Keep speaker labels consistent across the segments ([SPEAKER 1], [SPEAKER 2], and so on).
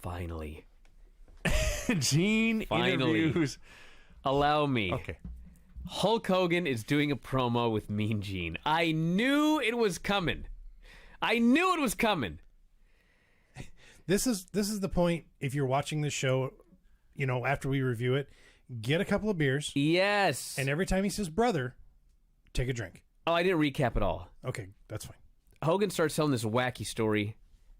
[SPEAKER 1] Finally.
[SPEAKER 2] Gene interviews.
[SPEAKER 1] Allow me.
[SPEAKER 2] Okay.
[SPEAKER 1] Hulk Hogan is doing a promo with Mean Gene. I knew it was coming.
[SPEAKER 3] This is the point. If you're watching this show, after we review it, get a couple of beers.
[SPEAKER 1] Yes.
[SPEAKER 3] And every time he says brother, take a drink.
[SPEAKER 1] Oh, I didn't recap it all.
[SPEAKER 3] Okay, that's fine.
[SPEAKER 1] Hogan starts telling this wacky story.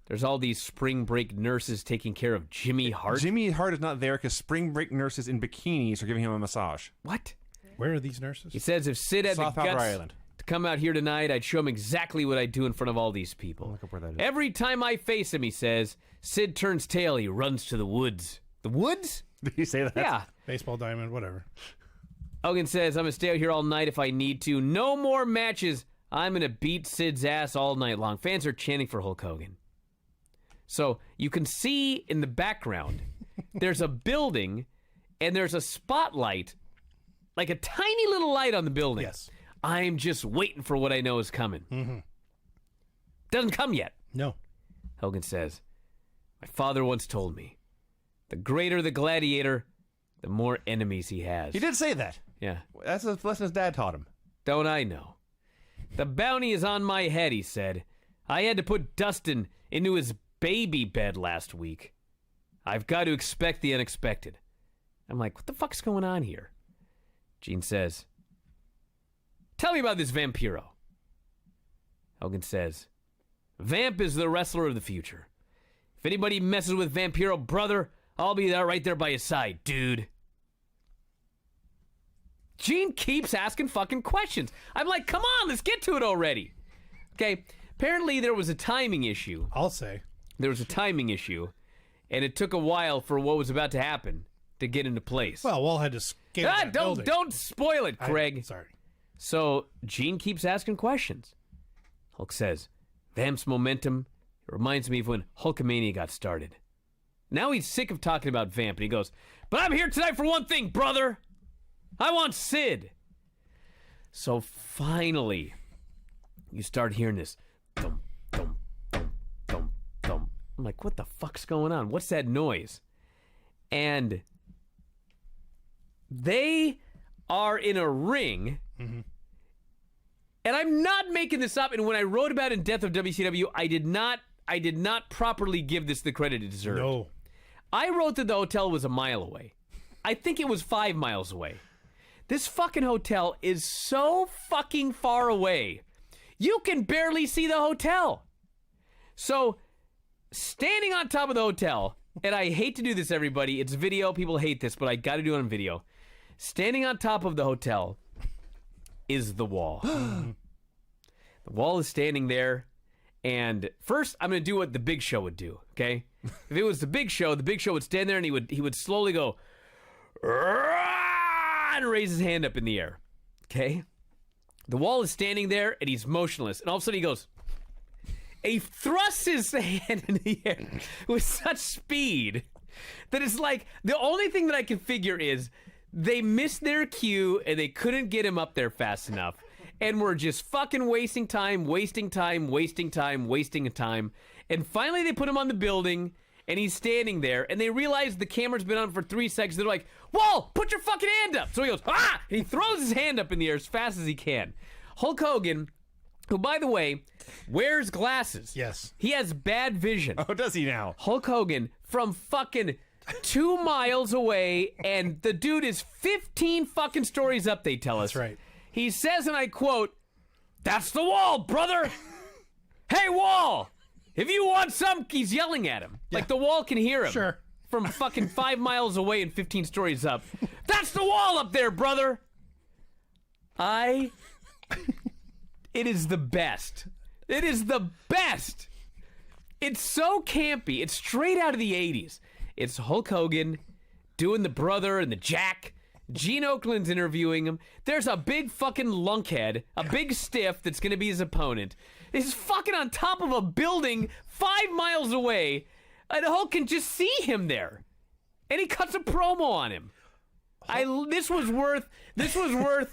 [SPEAKER 1] There's all these spring break nurses taking care of Jimmy Hart.
[SPEAKER 2] Jimmy Hart is not there because spring break nurses in bikinis are giving him a massage.
[SPEAKER 1] What?
[SPEAKER 3] Where are these nurses?
[SPEAKER 1] He says if Sid had
[SPEAKER 2] South
[SPEAKER 1] the
[SPEAKER 2] Powder
[SPEAKER 1] guts
[SPEAKER 2] Island.
[SPEAKER 1] to come out here tonight, I'd show him exactly what I'd do in front of all these people.
[SPEAKER 2] Look up where that is.
[SPEAKER 1] Every time I face him, he says, Sid turns tail, he runs to the woods. The woods?
[SPEAKER 2] Did he say that?
[SPEAKER 1] Yeah.
[SPEAKER 3] Baseball diamond, whatever.
[SPEAKER 1] Hogan says, I'm going to stay out here all night if I need to. No more matches. I'm going to beat Sid's ass all night long. Fans are chanting for Hulk Hogan. So you can see in the background, there's a building and there's a spotlight, like a tiny little light on the building.
[SPEAKER 3] Yes.
[SPEAKER 1] I'm just waiting for what I know is coming. Mm-hmm. Doesn't come yet.
[SPEAKER 3] No.
[SPEAKER 1] Hogan says, my father once told me, the greater the gladiator, the more enemies he has.
[SPEAKER 2] He did say that.
[SPEAKER 1] Yeah.
[SPEAKER 2] That's a lesson his dad taught him.
[SPEAKER 1] Don't I know? The bounty is on my head, he said. I had to put Dustin into his baby bed last week. I've got to expect the unexpected. I'm like, what the fuck's going on here? Gene says, tell me about this Vampiro. Hogan says, Vamp is the wrestler of the future. If anybody messes with Vampiro, brother, I'll be there right there by his side, dude. Gene keeps asking fucking questions. I'm like, come on, let's get to it already. Okay, apparently there was a timing issue.
[SPEAKER 3] I'll say.
[SPEAKER 1] There was a timing issue, and it took a while for what was about to happen to get into place.
[SPEAKER 3] Well, Wall had to scale that building.
[SPEAKER 1] Don't spoil it, Craig.
[SPEAKER 3] Sorry.
[SPEAKER 1] So Gene keeps asking questions. Hulk says, Vamp's momentum, it reminds me of when Hulkamania got started. Now he's sick of talking about Vamp, and he goes, but I'm here tonight for one thing, brother. I want Sid. So finally, you start hearing this thump, thump, thump, thump, thump. I'm like, what the fuck's going on? What's that noise? And they are in a ring. Mm-hmm. And I'm not making this up. And when I wrote about it in Death of WCW, I did not properly give this the credit it deserved.
[SPEAKER 3] No.
[SPEAKER 1] I wrote that the hotel was a mile away. I think it was 5 miles away. This fucking hotel is so fucking far away. You can barely see the hotel. So, standing on top of the hotel, and I hate to do this, everybody. It's video. People hate this, but I got to do it on video. Standing on top of the hotel is the wall. The wall is standing there. And first, I'm going to do what the Big Show would do, okay? If it was the Big Show would stand there and he would slowly go, and raise his hand up in the air, okay? The wall is standing there, and he's motionless. And all of a sudden, he goes, and he thrusts his hand in the air with such speed that it's like, the only thing that I can figure is they missed their cue, and they couldn't get him up there fast enough. And we're just fucking wasting time. And finally they put him on the building, and he's standing there, and they realize the camera's been on for 3 seconds. They're like, Wall, put your fucking hand up. So he goes, ah! And he throws his hand up in the air as fast as he can. Hulk Hogan, who, by the way, wears glasses.
[SPEAKER 3] Yes.
[SPEAKER 1] He has bad vision.
[SPEAKER 2] Oh, does he now?
[SPEAKER 1] Hulk Hogan from fucking 2 miles away, and the dude is 15 fucking stories up, they tell us.
[SPEAKER 3] That's right.
[SPEAKER 1] He says, and I quote, that's the wall, brother. Hey, Wall, if you want some, he's yelling at him. Yeah. Like the wall can hear him.
[SPEAKER 3] Sure.
[SPEAKER 1] From fucking 5 miles away and 15 stories up. That's the wall up there, brother. It is the best. It is the best. It's so campy. It's straight out of the 80s. It's Hulk Hogan doing the brother and the Jack. Gene Okerlund's interviewing him. There's a big fucking lunkhead, a big stiff that's going to be his opponent. He's fucking on top of a building 5 miles away, and Hulk can just see him there. And he cuts a promo on him. This was worth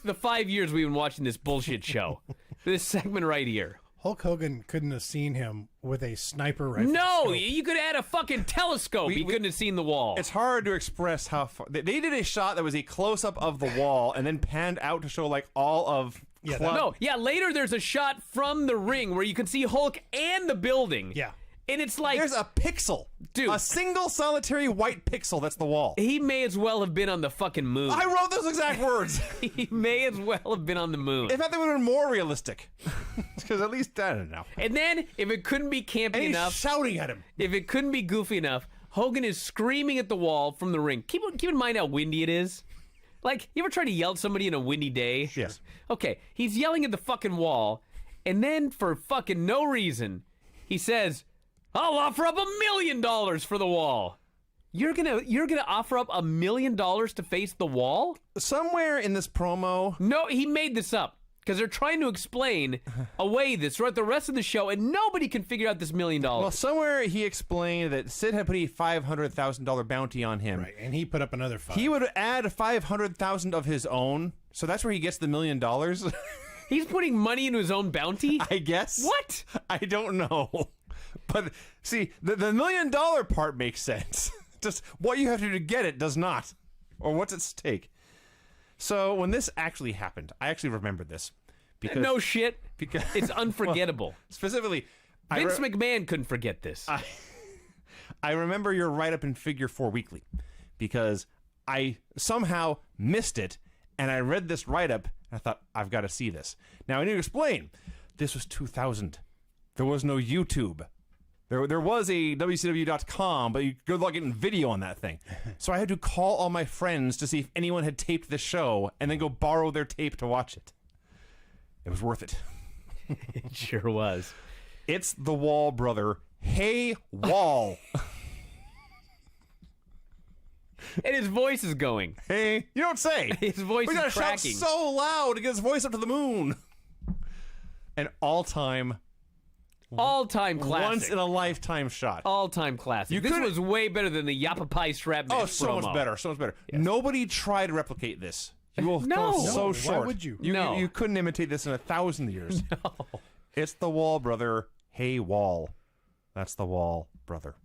[SPEAKER 1] the 5 years we've been watching this bullshit show. This segment right here.
[SPEAKER 3] Hulk Hogan couldn't have seen him with a sniper rifle.
[SPEAKER 1] No,
[SPEAKER 3] scope.
[SPEAKER 1] you could add a fucking telescope. He couldn't have seen the wall.
[SPEAKER 2] It's hard to express how far. They did a shot that was a close up of the wall and then panned out to show like all of.
[SPEAKER 3] Yeah,
[SPEAKER 2] club.
[SPEAKER 1] Later there's a shot from the ring where you can see Hulk and the building.
[SPEAKER 3] Yeah.
[SPEAKER 1] And it's like...
[SPEAKER 2] There's a pixel.
[SPEAKER 1] Dude.
[SPEAKER 2] A single solitary white pixel. That's the wall.
[SPEAKER 1] He may as well have been on the fucking moon.
[SPEAKER 2] I wrote those exact words.
[SPEAKER 1] He may as well have been on the moon.
[SPEAKER 2] In fact, they would have been more realistic. Because at least, I don't know.
[SPEAKER 1] And then, if it couldn't be campy
[SPEAKER 2] And he's
[SPEAKER 1] enough...
[SPEAKER 2] shouting at him.
[SPEAKER 1] If it couldn't be goofy enough, Hogan is screaming at the wall from the ring. Keep in mind how windy it is. Like, you ever try to yell at somebody in a windy day?
[SPEAKER 2] Yes.
[SPEAKER 1] Okay, he's yelling at the fucking wall, and then for fucking no reason, he says, "I'll offer up $1 million for the wall." You're gonna offer up $1 million to face the wall?
[SPEAKER 2] Somewhere in this promo,
[SPEAKER 1] No, he made this up. Because they're trying to explain away this throughout the rest of the show, and nobody can figure out this $1 million.
[SPEAKER 2] well, somewhere he explained that Sid had put a $500,000 bounty on him.
[SPEAKER 3] Right, and he put up another 5.
[SPEAKER 2] He would add $500,000 of his own, so that's where he gets the $1 million.
[SPEAKER 1] He's putting money into his own bounty?
[SPEAKER 2] I guess.
[SPEAKER 1] What?
[SPEAKER 2] I don't know. But see, the $1 million part makes sense. Just what you have to do to get it does not, or what's at stake. So when this actually happened, I actually remembered this because
[SPEAKER 1] No shit.
[SPEAKER 2] because
[SPEAKER 1] It's unforgettable.
[SPEAKER 2] specifically,
[SPEAKER 1] Vince McMahon couldn't forget this.
[SPEAKER 2] I remember your write-up in Figure 4 Weekly because I somehow missed it, and I read this write-up, and I thought, I've got to see this. Now, I need to explain. This was 2000. There was no YouTube. There was a WCW.com, but you could log in video on that thing. So I had to call all my friends to see if anyone had taped the show, and then go borrow their tape to watch it. It was worth it.
[SPEAKER 1] It sure was.
[SPEAKER 2] It's the Wall brother. Hey, Wall.
[SPEAKER 1] And his voice is going.
[SPEAKER 2] Hey, you don't say.
[SPEAKER 1] His voice
[SPEAKER 2] We
[SPEAKER 1] is
[SPEAKER 2] gotta shout
[SPEAKER 1] cracking.
[SPEAKER 2] so loud to get his voice up to the moon. An all-time,
[SPEAKER 1] All-time classic.
[SPEAKER 2] once in a lifetime shot.
[SPEAKER 1] All-time classic. This
[SPEAKER 2] couldn't-
[SPEAKER 1] was way better than the Yappa Pie Strap
[SPEAKER 2] Oh,
[SPEAKER 1] Match
[SPEAKER 2] so
[SPEAKER 1] promo.
[SPEAKER 2] much better. So much better. Nobody tried to replicate this. You will
[SPEAKER 1] No.
[SPEAKER 2] fall so
[SPEAKER 3] No, why
[SPEAKER 2] short.
[SPEAKER 3] would you?
[SPEAKER 1] No.
[SPEAKER 2] You couldn't imitate this in 1,000 years. No. It's the Wall brother. Hey, Wall. That's the Wall brother.